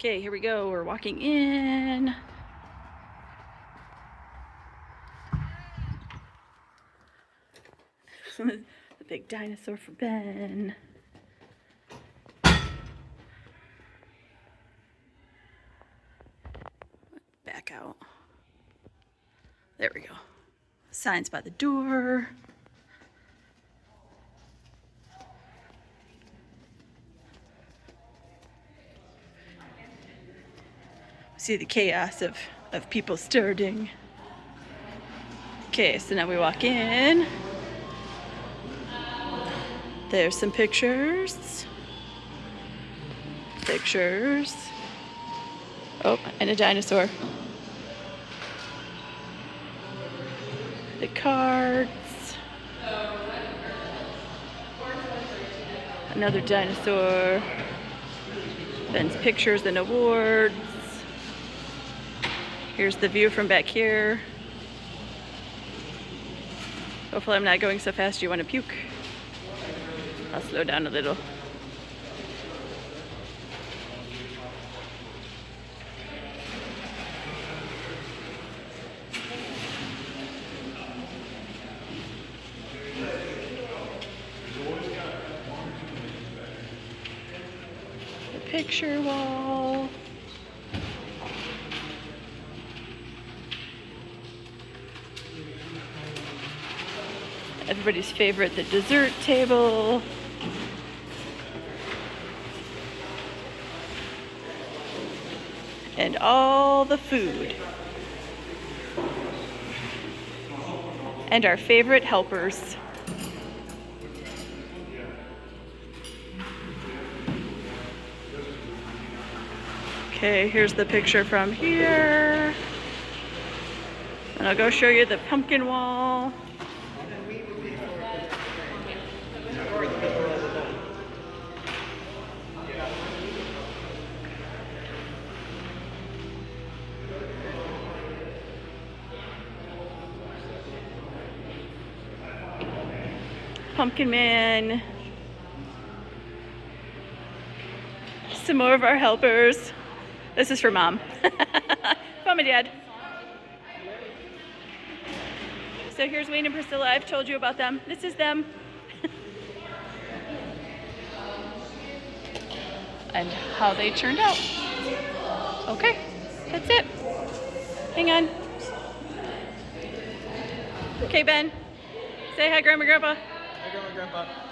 Okay, here we go. We're walking in. The big dinosaur for Ben. Back out. There we go. Signs by the door. See the chaos of people starting. Okay, so now we walk in. There's some pictures. Pictures. Oh, and a dinosaur. The cards. Another dinosaur. Ben's pictures and awards. Here's the view from back here. Hopefully I'm not going so fast you want to puke. I'll slow down a little. The picture wall. Everybody's favorite, the dessert table. And all the food. And our favorite helpers. Okay, here's the picture from here. And I'll go show you the pumpkin wall. Pumpkin Man. Some more of our helpers. This is for Mom. Mom and Dad. So here's Wayne and Priscilla. I've told you about them. This is them. And how they turned out. Okay, that's it. Hang on. Okay, Ben. Say hi, Grandma, Grandpa. Hi, Grandma, Grandpa.